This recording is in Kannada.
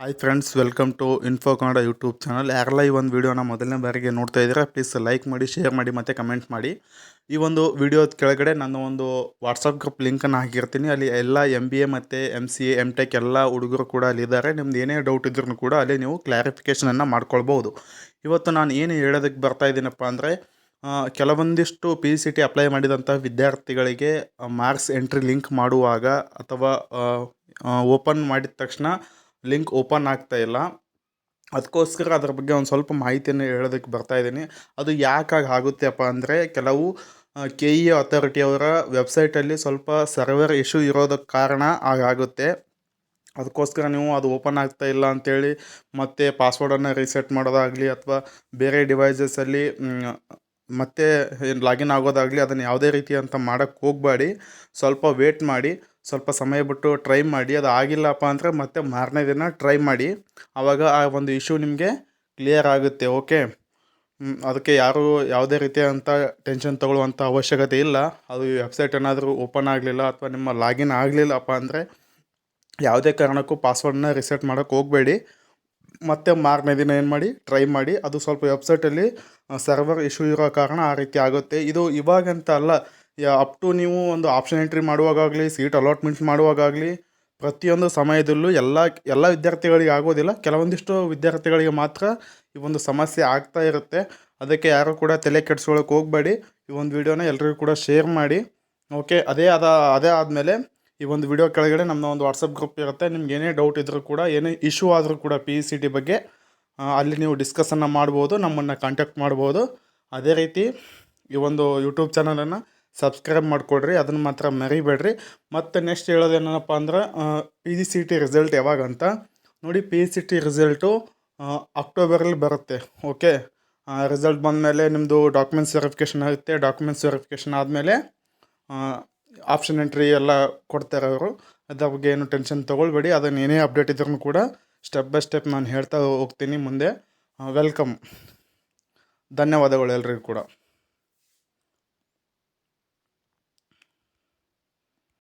Hi friends, welcome to info Kannada YouTube channel. ಯಾರೆಲ್ಲ ಈ ಒಂದು ವೀಡಿಯೋನ ಮೊದಲನೇ ಬಾರಿಗೆ ನೋಡ್ತಾ ಇದ್ದೀರಾ, ಪ್ಲೀಸ್ ಲೈಕ್ ಮಾಡಿ, ಶೇರ್ ಮಾಡಿ ಮತ್ತು ಕಮೆಂಟ್ ಮಾಡಿ. ಈ ಒಂದು ವಿಡಿಯೋದ ಕೆಳಗಡೆ ನಾನು ಒಂದು ವಾಟ್ಸಪ್ ಗ್ರೂಪ್ ಲಿಂಕನ್ನು ಹಾಕಿರ್ತೀನಿ. ಅಲ್ಲಿ ಎಲ್ಲ MBA ಮತ್ತು MCA MTech ಎಲ್ಲ ಹುಡುಗರು ಕೂಡ ಅಲ್ಲಿದ್ದಾರೆ. ನಿಮ್ದು ಏನೇ ಡೌಟ್ ಇದ್ರೂ ಕೂಡ ಅಲ್ಲಿ ನೀವು ಕ್ಲಾರಿಫಿಕೇಷನನ್ನು ಮಾಡ್ಕೊಳ್ಬೋದು. ಇವತ್ತು ನಾನು ಏನು ಹೇಳೋದಕ್ಕೆ ಬರ್ತಾ ಇದ್ದೀನಪ್ಪ ಅಂದರೆ, ಕೆಲವೊಂದಿಷ್ಟು PCT ಅಪ್ಲೈ ಮಾಡಿದಂಥ ವಿದ್ಯಾರ್ಥಿಗಳಿಗೆ ಮಾರ್ಕ್ಸ್ ಎಂಟ್ರಿ ಲಿಂಕ್ ಮಾಡುವಾಗ ಅಥವಾ ಓಪನ್ ಮಾಡಿದ ತಕ್ಷಣ ಲಿಂಕ್ ಓಪನ್ ಆಗ್ತಾ ಇಲ್ಲ. ಅದಕ್ಕೋಸ್ಕರ ಅದ್ರ ಬಗ್ಗೆ ಒಂದು ಸ್ವಲ್ಪ ಮಾಹಿತಿಯನ್ನು ಹೇಳೋದಕ್ಕೆ ಬರ್ತಾ ಇದ್ದೀನಿ. ಅದು ಯಾಕಾಗಿ ಆಗುತ್ತೆಪ್ಪ ಅಂದರೆ, ಕೆಲವು KE ಅಥಾರಿಟಿಯವರ ವೆಬ್ಸೈಟಲ್ಲಿ ಸ್ವಲ್ಪ ಸರ್ವರ್ ಇಶ್ಯೂ ಇರೋದಕ್ಕೆ ಕಾರಣ ಆಗುತ್ತೆ. ಅದಕ್ಕೋಸ್ಕರ ನೀವು ಅದು ಓಪನ್ ಆಗ್ತಾ ಇಲ್ಲ ಅಂಥೇಳಿ ಮತ್ತೆ ಪಾಸ್ವರ್ಡನ್ನು ರೀಸೆಟ್ ಮಾಡೋದಾಗಲಿ ಅಥವಾ ಬೇರೆ ಡಿವೈಸಸಲ್ಲಿ ಮತ್ತೆ ಲಾಗಿನ್ ಆಗೋದಾಗಲಿ, ಅದನ್ನು ಯಾವುದೇ ರೀತಿ ಅಂತ ಮಾಡೋಕ್ಕೆ ಹೋಗಬೇಡಿ. ಸ್ವಲ್ಪ ವೇಟ್ ಮಾಡಿ, ಸ್ವಲ್ಪ ಸಮಯ ಬಿಟ್ಟು ಟ್ರೈ ಮಾಡಿ. ಅದು ಆಗಿಲ್ಲಪ್ಪ ಅಂದರೆ ಮತ್ತೆ ಮಾರನೇ ದಿನ ಟ್ರೈ ಮಾಡಿ. ಆವಾಗ ಆ ಒಂದು ಇಶ್ಯೂ ನಿಮಗೆ ಕ್ಲಿಯರ್ ಆಗುತ್ತೆ. ಓಕೆ, ಅದಕ್ಕೆ ಯಾರೂ ಯಾವುದೇ ರೀತಿಯಾದಂಥ ಟೆನ್ಷನ್ ತೊಗೊಳ್ಳುವಂಥ ಅವಶ್ಯಕತೆ ಇಲ್ಲ. ಅದು ವೆಬ್ಸೈಟ್ ಏನಾದರೂ ಓಪನ್ ಆಗಲಿಲ್ಲ ಅಥವಾ ನಿಮ್ಮ ಲಾಗಿನ್ ಆಗಲಿಲ್ಲಪ್ಪ ಅಂದರೆ ಯಾವುದೇ ಕಾರಣಕ್ಕೂ ಪಾಸ್ವರ್ಡನ್ನ ರಿಸೆಟ್ ಮಾಡೋಕ್ಕೆ ಹೋಗಬೇಡಿ. ಮತ್ತೆ ಮಾರನೇ ದಿನ ಏನು ಮಾಡಿ, ಟ್ರೈ ಮಾಡಿ. ಅದು ಸ್ವಲ್ಪ ವೆಬ್ಸೈಟಲ್ಲಿ ಸರ್ವರ್ ಇಶ್ಯೂ ಇರೋ ಕಾರಣ ಆ ರೀತಿ ಆಗುತ್ತೆ. ಇದು ಇವಾಗಂತ ಅಲ್ಲ, ಅಪ್ ಟು ನೀವು ಒಂದು ಆಪ್ಷನ್ ಎಂಟ್ರಿ ಮಾಡುವಾಗಲಿ, ಸೀಟ್ ಅಲಾಟ್ಮೆಂಟ್ ಮಾಡುವಾಗಲಿ, ಪ್ರತಿಯೊಂದು ಸಮಯದಲ್ಲೂ ಎಲ್ಲ ವಿದ್ಯಾರ್ಥಿಗಳಿಗೆ ಆಗೋದಿಲ್ಲ. ಕೆಲವೊಂದಿಷ್ಟು ವಿದ್ಯಾರ್ಥಿಗಳಿಗೆ ಮಾತ್ರ ಈ ಒಂದು ಸಮಸ್ಯೆ ಆಗ್ತಾ ಇರುತ್ತೆ. ಅದಕ್ಕೆ ಯಾರೂ ಕೂಡ ತಲೆ ಕೆಡಿಸ್ಕೊಳ್ಳೋಕೆ ಹೋಗಬೇಡಿ. ಈ ಒಂದು ವಿಡಿಯೋನ ಎಲ್ರಿಗೂ ಕೂಡ ಶೇರ್ ಮಾಡಿ. ಓಕೆ, ಅದೇ ಆದಮೇಲೆ ಈ ಒಂದು ವಿಡಿಯೋ ಕೆಳಗಡೆ ನಮ್ಮ ಒಂದು ವಾಟ್ಸಪ್ ಗ್ರೂಪ್ ಇರುತ್ತೆ. ನಿಮ್ಗೆ ಏನೇ ಡೌಟ್ ಇದ್ದರೂ ಕೂಡ, ಏನೇ ಇಶ್ಯೂ ಆದರೂ ಕೂಡ PCT ಬಗ್ಗೆ ಅಲ್ಲಿ ನೀವು ಡಿಸ್ಕಸನ್ನು ಮಾಡ್ಬೋದು, ನಮ್ಮನ್ನು ಕಾಂಟ್ಯಾಕ್ಟ್ ಮಾಡ್ಬೋದು. ಅದೇ ರೀತಿ ಈ ಒಂದು ಯೂಟ್ಯೂಬ್ ಚಾನಲನ್ನು ಸಬ್ಸ್ಕ್ರೈಬ್ ಮಾಡಿಕೊಡ್ರಿ, ಅದನ್ನು ಮಾತ್ರ ಮರಿಬೇಡ್ರಿ. ಮತ್ತು ನೆಕ್ಸ್ಟ್ ಹೇಳೋದೇನಪ್ಪ ಅಂದ್ರೆ, PCT ರಿಸಲ್ಟ್ ಯಾವಾಗಂತ ನೋಡಿ. PCT ರಿಸಲ್ಟು ಅಕ್ಟೋಬರಲ್ಲಿ ಬರುತ್ತೆ. ಓಕೆ, ರಿಸಲ್ಟ್ ಬಂದಮೇಲೆ ನಿಮ್ಮದು ಡಾಕ್ಯುಮೆಂಟ್ಸ್ ವೆರಿಫಿಕೇಷನ್ ಆಗುತ್ತೆ. ಡಾಕ್ಯುಮೆಂಟ್ಸ್ ವೆರಿಫಿಕೇಷನ್ ಆದಮೇಲೆ ಆಪ್ಷನ್ ಎಂಟ್ರಿ ಎಲ್ಲ ಕೊಡ್ತಾರೆ ಅವರು. ಅದ್ರ ಬಗ್ಗೆ ಏನು ಟೆನ್ಷನ್ ತೊಗೊಳ್ಬೇಡಿ. ಅದನ್ನು ಏನೇ ಅಪ್ಡೇಟ್ ಇದ್ರೂ ಕೂಡ ಸ್ಟೆಪ್ ಬೈ ಸ್ಟೆಪ್ ನಾನು ಹೇಳ್ತಾ ಹೋಗ್ತೀನಿ ಮುಂದೆ. ವೆಲ್ಕಮ್. ಧನ್ಯವಾದಗಳು ಎಲ್ರಿಗೂ ಕೂಡ.